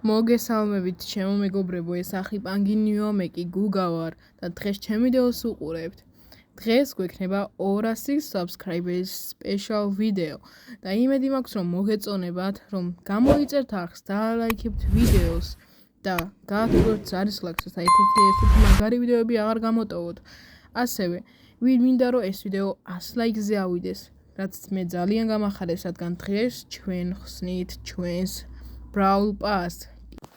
მოგესალმებით ჩემო მეგობრებო, ეს ახი პანგინიოა, მე კი გუგა ვარ და დღეს ჩემ ვიდეოს უყურებთ. დღეს გვექნება 200 subscribers special video და იმედი მაქვს რომ მოგეწონებათ, რომ გამოიწერთ ახს, დაალაიქებთ ვიდეოს და გააქტიურებთ ზარისხლაკს, და ერთ-ერთი მაგარი ვიდეოები აღარ გამოტოვოთ. ასევე მინდა რომ ეს ვიდეო 100 ლაიქზე ავიდეს, რაც მე ძალიან გამახარებს, რადგან დღეს ჩვენ ხსნით ჩვენს Brawl Pass.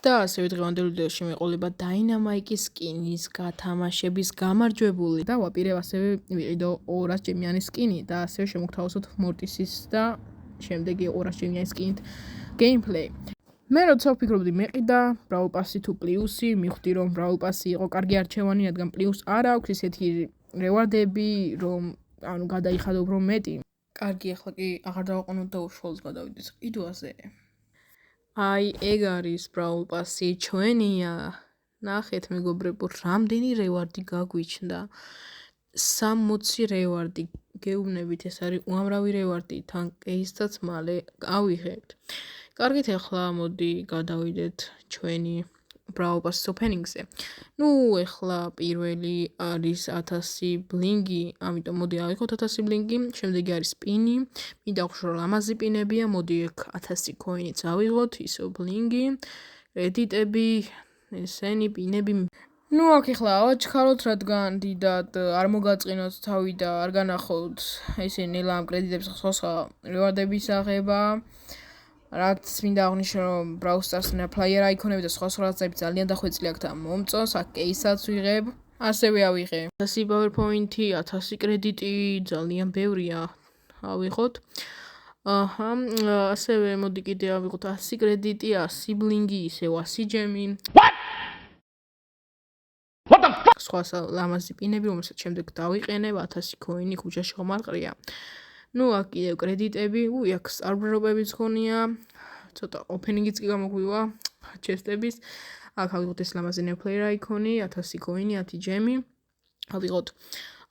და ასევე დღევანდელ ვიდეოში მეყოლება Dynamite-ის სკინის გათამაშების გამარჯვებული და ვაპირებ ასევე ვიყიდო 200 ჯემიანი სკინი და ასევე შემოგთავაზოთ Mortis-ის და შემდეგი 200 ჯემიანი სკინით gameplay. მე როცა ვფიქრობდი მეყიდა Brawl Pass-ი თუ პლუსი, მივხვდი რომ Brawl Pass-ი იყო კარგი არჩევანი, რადგან პლუს არ აქვს ისეთი რევარდები, რომ გადაიხადო უფრო მეტი. კარგი, ახლა კი აღარ დავაყენოთ და უშუალოდ გადავიდეთ ყიდვაზე. აი, ეგ არის Brawl Pass-ი ჩვენია. ნახეთ მეგობრებო, რამდენი რევარდი გაგვიჩნდა. 60 რევარდი. გეუბნებით, ეს არის უამრავი რევარდი, თან კეისსაც მალე ავიღებთ. კარგით, ახლა მოდი გადავიდეთ ჩვენი Brawl Pass-ის opening-ზე. ახლა პირველი არის 1000 ბლინგი, ამიტომ მოდი ავიღოთ 1000 ბლინგი, შემდეგი არის სპინი, მინდა ვხშო ლამაზი პინებია, მოდი აქ 1000 coin-იც ავიღოთ, ისევ ბლინგი, კრედიტები, ესენი პინები. აქ ახლა ავაჩქაროთ, რადგან დიდად არ მოგაწყინოთ თავი და არ განახოთ ესენი ნელა ამ კრედიტებს სხვა რევარდების აღება. რაც მინდა აღნიშნო, რომ Brawl Stars-ნა player icon-ები და სხვა რაღაცები ძალიან დახვეწილი აქ და მომწონს, აქ კეისაც ვიღებ, ასევე ავიღე 1000 power point-ი, 1000 კრედიტი, ძალიან ბევრია ავიღოთ. ასევე მოდი კიდე ავიღოთ 100 კრედიტი, 100 ბლინგი, ისევ 100 ჯემი. სხვა ლამაზი პინები, რომელსაც შემდეგ დავიყენებ, 1000 coin-ი ქუჩაში ხომ არ ყრია. აქ კიდევ კრედიტები, აქ სტარბრობებიც ხონია, ცოტა opening-იც კი გამოგვივა ჩესტების. აქ ავიღოთ ეს ლამაზი new player icon-ი, 1000 coin-ი, 10 ჯემი. ავიღოთ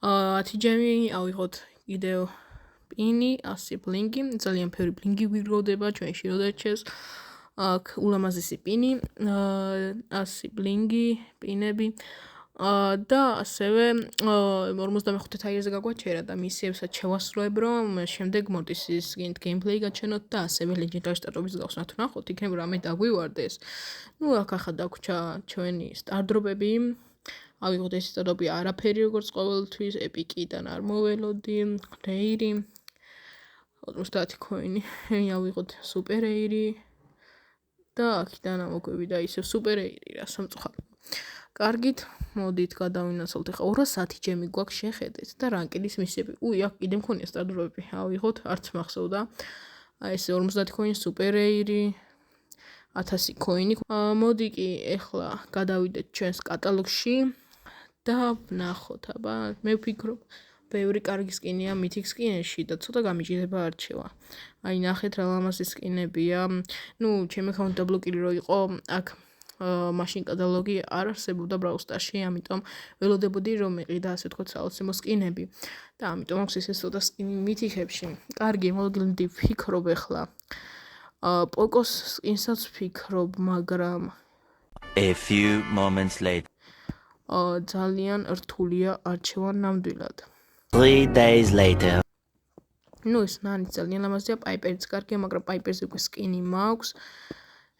10 ჯემი, ავიღოთ კიდევ პინი, 100 ბლინგი, ძალიან ბევრი ბლინგი გვიგროვდება ჩვენში როდეჩეს. აქ ულამაზესი პინი, 100 ბლინგი, პინები. და ასევე 55 თაიერზე გაგვაჩერა და მისიებსაც შევასრულებ, რომ შემდეგ Mortis-ის gameplay გაჩვენოთ და ასევე legendary სტარტობის გავხსნათ. ნახოთ, იქნებ რამე დაგვივარდეს. აქ ახლა დაგვრჩა ჩვენი სტარდროპები. ავიღოთ ეს სტარდროპი არაფერი როგორც ყოველთვის, ეპიკიდან არ მოველოდი, რეირი, 50 coin-ი, ავიღოთ super რეირი და აქედან ამოგვევიდა ისევ super რეირი, რა სამწუხარო. კარგით, მოდით გადავინაცვლოთ. ახლა 210 ჯემი გვაქვს შეხედეთ და რანკედის მისიები. აქ კიდე მქონია სტარდროპები. ავიღოთ, არც მახსოვდა. ეს 50 coin super რეირი, 1000 coin-ი. მოდი კი ახლა გადავიდეთ ჩვენს კატალოგში და ვნახოთ, აბა, მე ვფიქრობ, ბევრი კარგი სკინია mythic სკინებში და ცოტა გამიჭირდება არჩევა. აი, ნახეთ რა ლამაზი სკინებია. ჩემი account დაბლოკილი რო იყო, აქ მაშინ კატალოგი არ არსებობდა Brawl Stars-ში, ამიტომ ველოდებოდი რომ მეყიდა ასე ვთქვათ საოცრემო სკინები და ამიტომ აქვს ესე ცოტა სკინი mythic-ებში. კარგი, მოგდი ვფიქრობ ახლა. პოკოს სკინსაც ვფიქრობ, მაგრამ A few moments later. ძალიან რთულია არჩევა ნამდვილად. 3 days later. ეს ნანი ძალიან ლამაზია, პაიპერიც კარგია, მაგრამ პაიპერზე უკვე სკინი მაქვს.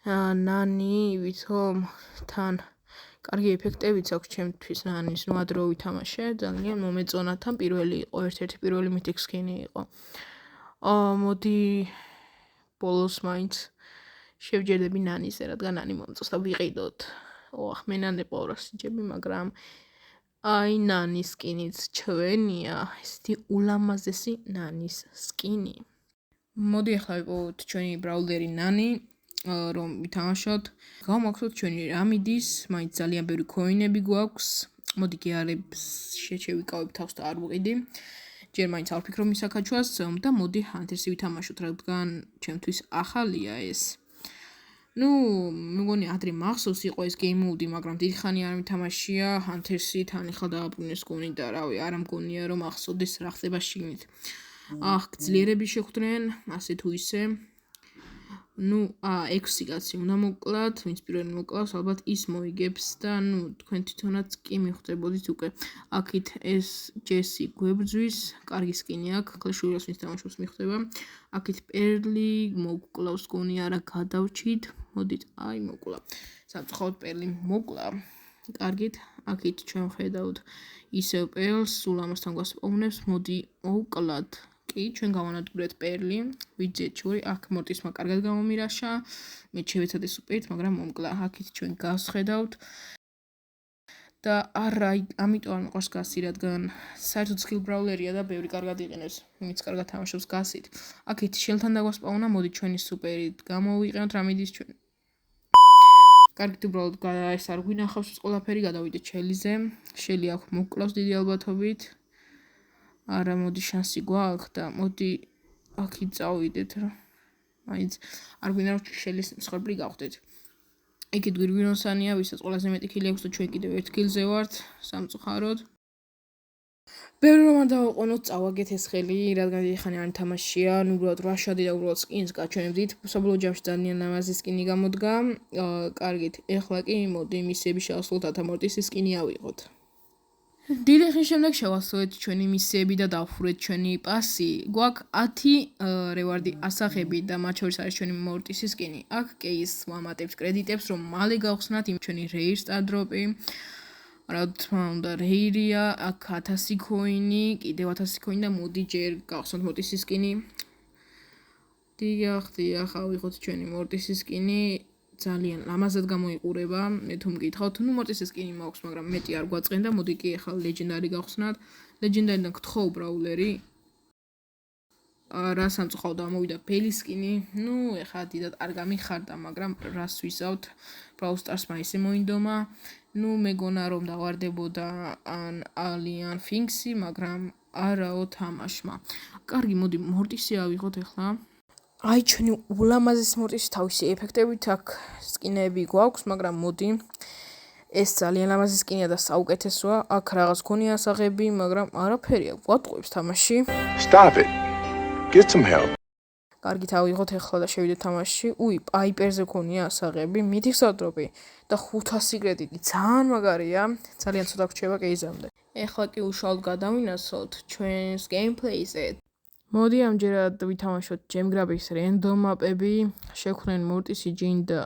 ნანი, ვითომ თან კარგი ეფექტებიც აქვს ჩემთვის ნანის, ადრე ვითამაშე, ძალიან მომეწონა, თან პირველი იყო, ერთ-ერთი პირველი mythic სკინი იყო. მოდი ბოლოს მაინც შევჯერდები ნანიზე, რადგან ნანი მომწონს და ვიყიდოთ. მე ნანი 200 ჯემი, მაგრამ აი ნანის სკინიც ჩვენია, ესეთი ულამაზესი ნანის სკინი. მოდი ახლა ვიპოვოთ ჩვენი ბრაულერი ნანი, რომ ვითამაშოთ. გავმახსოვთ ჩვენი რამიდის, მაინც ძალიან ბევრი coin-ები გვაქვს. მოდი გიარებს შევიკავებ თავს და არ ვუყიდი. ჯერ მაინც არ ვფიქრობ მის აქაჩვას და მოდი Hunters-ი ვითამაშოთ, რადგან ჩემთვის ახალია ეს. მეგონი ადრე მახსოვს იყო ეს game mode-ი, მაგრამ დიდი ხანი არ მითამაშია Hunters-ი, თან ახლა დააბრუნეს გონი და რავი, არ მგონია რომ ახსოვდეს რა ხდება შიგნით. ძლიერები შეხვდნენ, ასე თუ ისე. 6 კაცი უნდა მოკლათ, ვინც პირველი მოკლავს, ალბათ ის მოიგებს და თქვენ თვითონაც კი მიხვდებოდით უკვე. აქეთ ეს ჯესი გვებრძვის, კარგი სკინი აქვს, კლეშუილას ვინც თამაშობს მიხვდება. აქეთ პერლი მოკლავს, გონი არა გადავჩით. მოდით, მოკლა. სამწუხაროდ პერლი მოკლა. კარგით, აქეთ ჩვენ ხედავთ ისევ პერლს, სულ ამასთან გვასპოვნებს, მოდი მოვკლათ. კი, ჩვენ გავანადგურეთ პერლი, ვიძეთ შორი, აქ მორტისმა კარგად გამომირაშა, მე შევეცადე სუპერით, მაგრამ მომკლა. აქეთ ჩვენ გავსხედავთ და არა, ამიტომ არ მიყვარს გასი, რადგან საერთოდ სკილ ბრაულერია და ბევრი კარგად იყენებს, ვინც კარგად თამაშობს გასით. აქეთ შელთან დაგვასპავნა, მოდი ჩვენი სუპერით გამოვიყენოთ, რა მიდის ჩვენ. კარგით, უბრალოდ ეს არ გვინახავს ყველაფერი, გადავიდეთ შელიზე. შელი აქ მოკლავს დიდი ალბათობით. არა, მოდი შანსი გვაქვს და მოდი აქით წავიდეთ რა. მაინც არ გვინდა რომ შელის მსხვერპლი გავხდეთ. იქით გვირგვინოსანია, ვისაც ყველაზე მეტი ქილი აქვს და ჩვენ კიდევ 1 ქილზე ვართ, სამწუხაროდ. ბევრი რომ არ დავაყენოთ, წავაგეთ ეს ხელი, რადგან დიდი ხანი არ თამაშია, უბრალოდ რაშადი და უბრალოდ სკინს გაჩვენებდით. საბოლოო ჯამში ძალიან ლამაზი სკინი გამოდგა. კარგით, ეხლა კი მოდი მისიები შევასრულოთ, ათამორტისის სკინი ავიღოთ. დიდი ხნის შემდეგ შევასრულეთ ჩვენი მისიები და დავხურეთ ჩვენი პასი. გვაქვს 10 რევარდი ასაღები და მათ შორის არის ჩვენი მორტისის სკინი. აქ კეის ვამატებს კრედიტებს, რომ მალე გავხსნათ იმ ჩვენი რეირ სტარდროპი. რა თქმა უნდა, რეირია, აქ 1000 ქოინი, კიდევ 1000 ქოინი და მოდი ჯერ გავხსნათ მორტისის სკინი. დიახ, ავიღოთ ჩვენი მორტისის სკინი. ძალიან ლამაზად გამოიყურება, მე თუ მგითხავთ, მორტისის სკინი მაქვს, მაგრამ მეტი არ გვაწყენდა, მოდი კი ახლა ლეგენდარი გავხსნათ. ლეგენდარიდან გთხოვ ბრაულერი. რა სამწუხაროდ ამოვიდა ფელი სკინი. ეხლა დიდად არ გამიხარდა, მაგრამ რას ვისავთ, Brawl Stars-მა ისე მოინდომა. მეგონა რომ დავარდებოდა ან ალიან ფინქსი, მაგრამ არაო თამაშმა. კარგი, მოდი მორტისი ავიღოთ ახლა. ჩვენი ულამაზესი მორტისი თავისი ეფექტებით აქ სკინები გვაქვს, მაგრამ მოდი ეს ძალიან ლამაზი სკინია და საუკეთესოა. აქ რაღაც გონია ასაღები, მაგრამ არაფერია, გვატყუებს თამაში. Stop it. Get some help. კარგი, ავიღოთ ახლა და შევიდეთ თამაშში. პაიპერზე გონია ასაღები, მითის სტარდროპი და 500 კრედიტი. ძალიან მაგარია, ძალიან ცოტა გვჭირდება კეიზამდე. ეხლა კი უშუალოდ გადავინასოთ ჩვენს გეიმპლეიზე. მოდი ამჯერად ვითამაშოთ ჯემგრაბის რენდომ მაპები, შევქმნენ მორტისი, ჯინ და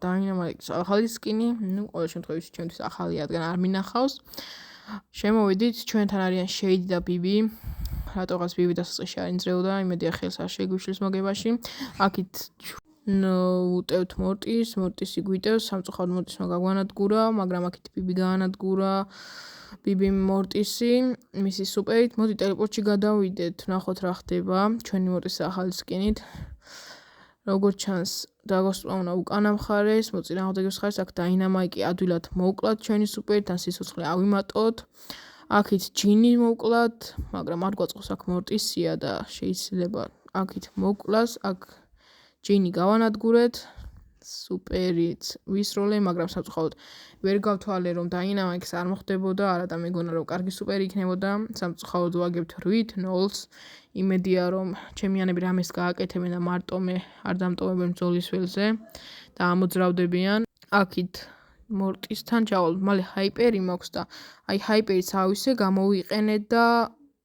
დაინამიკის ახალი სკინი. ყოველ შემთხვევაში ჩვენთვის ახალია, რადგან არ მინახავს. შემოვიდით, ჩვენთან არიან შეიდი და ბიბი. რატოღაც ბიბი დასაწყისში არ ინძრეოდა, იმედია ხელს არ შეგვიშლის მოგებაში. აქით ვუტევთ მორტისი გვიტევს, სამწუხაროდ მორტისმა გაგვანადგურა, მაგრამ აქით ბიბი გაანადგურა. ბიბი მორტისი, მისი სუპერით, მოდი ტელეპორტში გადავიდეთ, ნახოთ რა ხდება ჩვენი მორტისის ახალი სკინით. როგორც ჩანს, დაგვასპავნა უკანა მხარეს, მოწინააღმდეგეს მხარეს, აქ დაინამაიკი ადვილად მოვკლათ ჩვენი სუპერით, ან სიცოცხლე ავიმატოთ. აქით ჯინი მოვკლათ, მაგრამ არ გვაწყობს, აქ მორტისია და შეიძლება აქით მოვკლას, აქ ჯინი გავანადგურეთ. სუპერით ვისროლე, მაგრამ სამწუხაროდ ვერ გავთვალე რომ დაინამაიქს არ მოხდებოდა, არა და მეგონა რომ კარგი სუპერი იქნებოდა. სამწუხაროდ ვაგებთ 8 0-ს. იმედია რომ ჩემიანები რამეს გააკეთებენ და მარტო მე არ დამტოვებენ ბრძოლის ველზე და ამოძრავდებიან. აქით მორტისთან ჩავალ, მალე ჰაიპერი მაქვს და ჰაიპერიც ავისე გამოვიყენეთ და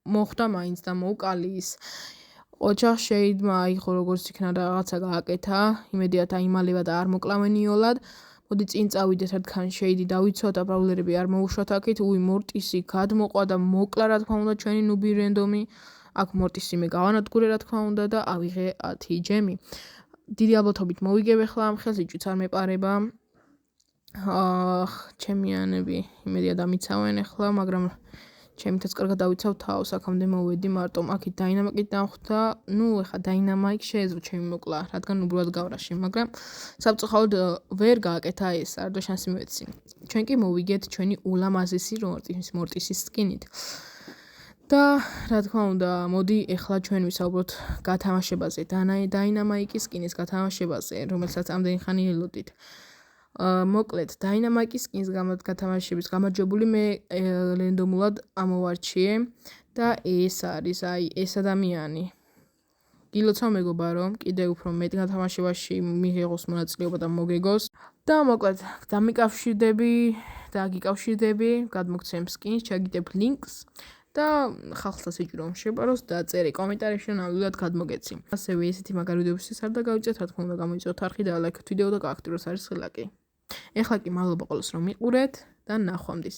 მოხდა მაინც და მოვკალი ის. ოჯახ შეიდმა აიღო როგორც იქნა და რაღაცა გააკეთა, იმედია დაიმალება და არ მოკლავენიოლად. მოდი წინ წავიდეთ, რადგან შეიდი დავიცვათ და ბრაულერები არ მოუშვათ აქეთ. მორტისი გადმოყვა და მოკლა რა თქმა უნდა ჩვენი ნუბი რენდომი. აქ მორტისი მე გავანადგურე რა თქმა უნდა და ავიღე 10 ჯემი. დიდი ალბათობით მოვიგებ ახლა ამ ხელს, იჭიც არ მეპარება. ჩემიანები იმედია დამიცავენ ახლა, მაგრამ ჩემითაც კარგად დავიცავ თავს, აქამდე მოვედი მარტო. აქით დაინამიკით დამხვდა, ეხლა დაინამაიკ შეეძლო ჩემი მოკლა, რადგან უბრალოდ გავრაში, მაგრამ საბწუხაროდ ვერ გააკეთა ეს, არდო შანსი მივეცი. ჩვენ კი მოვიგეთ ჩვენი ულამაზესი მორტისის სკინით. და რა თქმა უნდა, მოდი ეხლა ჩვენ ვისაუბროთ გათამაშებაზე, დაინამაიკის სკინის გათამაშებაზე, რომელსაც ამდენი ხანი ელოდით. მოკლედ, დაინამაიკის სკინის გათამაშების გამარჯვებული მე რენდომულად ამოვარჩიე და ეს არის ეს ადამიანი. გილოცავ მეგობა რომ კიდე უფრო მეტ გათამაშებაში მიიღოს მონაწილეობა და მოგეგოს და მოკლედ გიკავშირდები გადმოგცემ skins, ჩაგიტებ links და ხალხსაც ეჭირო რომ შეპაროს და წერე კომენტარებში ნამდვილად გადმოგეცი. ასევე ესეთი მაგარი ვიდეოებისთვის არ დაგავიწყეთ, რა თქმა უნდა გამოიწვიოთ არხი და ლაიქოთ ვიდეო და გააქტიუროთ არის ლაკი. ეხლა კი მადლობა ყველას რომ მიყურეთ და ნახვამდის.